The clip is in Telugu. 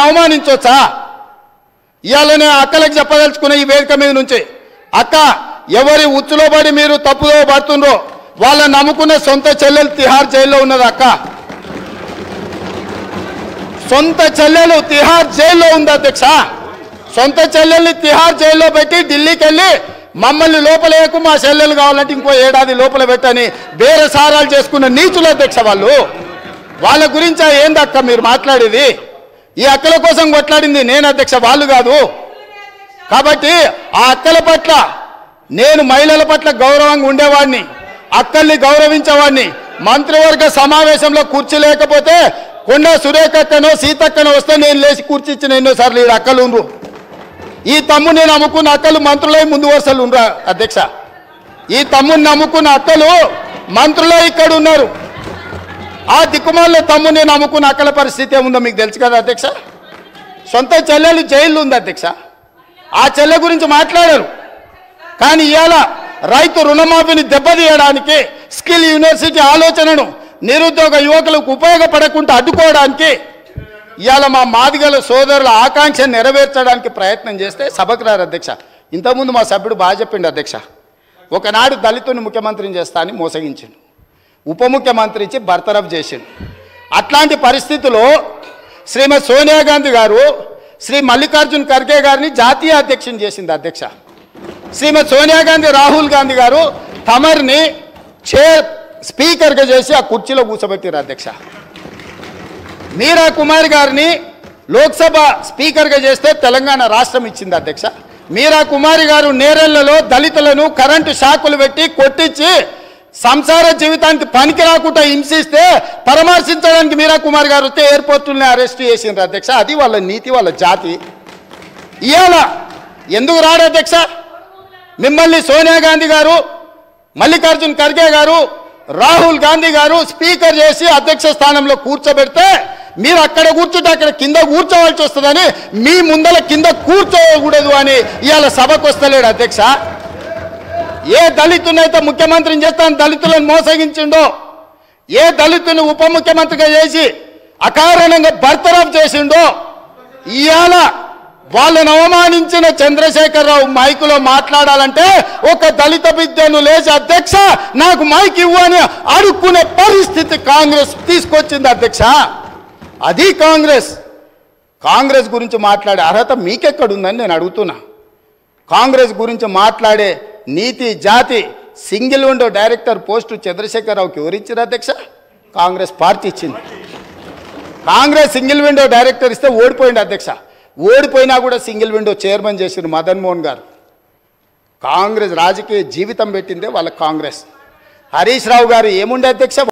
అవమానించవచ్చా? ఇవాళ నేను అక్కలకు చెప్పదలుచుకున్న ఈ వేదిక మీద నుంచి, అక్క ఎవరి ఉచ్చులో పడి మీరు తప్పుదో పడుతుండ్రో వాళ్ళని నమ్ముకున్న సొంత చెల్లెలు తిహార్ జైల్లో ఉన్నది. అక్క సొంత చెల్లెలు తిహార్ జైల్లో ఉంది అధ్యక్ష. సొంత చెల్లెల్ని తిహార్ జైల్లో పెట్టి ఢిల్లీకి వెళ్ళి మమ్మల్ని లోపలేకు మా చెల్లెలు కావాలంటే ఇంకో ఏడాది లోపల పెట్టని బేరసారాలు చేసుకున్న నీచులు అధ్యక్ష వాళ్ళు. వాళ్ళ గురించి ఏందక్క మీరు మాట్లాడేది? ఈ అక్కల కోసం కొట్లాడింది నేను అధ్యక్ష, వాళ్ళు కాదు. కాబట్టి ఆ అక్కల పట్ల నేను మహిళల పట్ల గౌరవంగా ఉండేవాడిని, అక్కల్ని గౌరవించేవాడిని. మంత్రివర్గ సమావేశంలో కుర్చీ లేకపోతే కొండ సురేఖక్కనో సీతక్కనో వస్తే నేను లేచి కూర్చి ఇచ్చిన ఎన్నోసార్లు ఈ అక్కలు ఉండ్రు. ఈ తమ్ముని నమ్ముకున్న అక్కలు మంత్రులై ముందు వరుసలు ఉండరా అధ్యక్ష? ఈ తమ్ముని నమ్ముకున్న అక్కలు మంత్రులై ఇక్కడ ఉన్నారు. ఆ దిక్కుమాల తమ్ముని నమ్ముకున్న అక్కల పరిస్థితి ఏముందో మీకు తెలుసు కదా అధ్యక్ష. సొంత చెల్లెలు జైల్లో ఉంది అధ్యక్ష. ఆ చెల్లె గురించి మాట్లాడారు. కానీ ఇవాళ రైతు రుణమాఫీని దెబ్బతీయడానికి, స్కిల్ యూనివర్సిటీ ఆలోచనను నిరుద్యోగ యువకులకు ఉపయోగపడకుండా అడ్డుకోవడానికి ఇవాళ మా మాదిగల సోదరుల ఆకాంక్ష నెరవేర్చడానికి ప్రయత్నం చేస్తే సభకు రారు అధ్యక్ష. ఇంతకుముందు మా సభ్యుడు బాగా చెప్పిండు అధ్యక్ష. ఒకనాడు దళితుని ముఖ్యమంత్రిని చేస్తా అని మోసగించిండు, ఉప ముఖ్యమంత్రి ఇచ్చి బర్తరఫ్ చేసిండు. అట్లాంటి పరిస్థితుల్లో శ్రీమతి సోనియా గాంధీ గారు శ్రీ మల్లికార్జున్ ఖర్గే గారిని జాతీయ అధ్యక్షుని చేసింది అధ్యక్ష. శ్రీమతి సోనియా గాంధీ రాహుల్ గాంధీ గారు తమర్ని స్పీకర్గా చేసి ఆ కుర్చీలో కూర్చోబెట్టారు అధ్యక్ష. మీరా కుమార్ గారిని లోక్సభ స్పీకర్గా చేస్తే తెలంగాణ రాష్ట్రం ఇచ్చింది అధ్యక్ష. మీరా కుమారి గారు నేరెళ్లలో దళితులను కరెంటు షాకులు పెట్టి కొట్టించి సంసార జీవితానికి పనికి రాకుండా హింసిస్తే పరామర్శించడానికి మీరా కుమార్ గారు వస్తే ఎయిర్పోర్టుల్ని అరెస్ట్ చేసిండ్రు అధ్యక్ష. అది వాళ్ళ నీతి, వాళ్ళ జాతి. ఇవాళ ఎందుకు రాడు అధ్యక్ష? మిమ్మల్ని సోనియా గాంధీ గారు, మల్లికార్జున్ ఖర్గే గారు, రాహుల్ గాంధీ గారు స్పీకర్ చేసి అధ్యక్ష స్థానంలో కూర్చోబెడితే మీరు అక్కడ కూర్చుంటే అక్కడ కింద కూర్చోవాల్సి వస్తుందని మీ ముందల కింద కూర్చోకూడదు అని ఇవాళ సభకు వస్తలేడు అధ్యక్ష. ఏ దళితునైతే ముఖ్యమంత్రిని చేస్తాను దళితులను మోసగించిండో, ఏ దళితుని ఉప ముఖ్యమంత్రిగా చేసి అకారణంగా బర్తరఫ్ చేసిండో, ఇవాళ వాళ్ళను అవమానించిన చంద్రశేఖరరావు మైకులో మాట్లాడాలంటే ఒక దళిత బిడ్డను లేచి అధ్యక్ష నాకు మైక్ ఇవ్వు అని అడుక్కునే పరిస్థితి కాంగ్రెస్ తీసుకొచ్చింది అధ్యక్ష. అది కాంగ్రెస్ గురించి మాట్లాడే అర్హత మీకెక్కడుందని నేను అడుగుతున్నా. కాంగ్రెస్ గురించి మాట్లాడే నీతి, జాతి, సింగిల్ విండో డైరెక్టర్ పోస్టు చంద్రశేఖరరావుకి ఎవరిచ్చారు అధ్యక్ష? కాంగ్రెస్ పార్టీ ఇచ్చింది. కాంగ్రెస్ సింగిల్ విండో డైరెక్టర్ ఇస్తే ఓడిపోయింది అధ్యక్ష. ఓడిపోయినా కూడా సింగిల్ విండో చైర్మన్ చేసిన మదన్ మోహన్ గారు. కాంగ్రెస్ రాజకీయ జీవితం పెట్టిందే వాళ్ళ కాంగ్రెస్. హరీష్ రావు గారు ఏముండే అధ్యక్ష?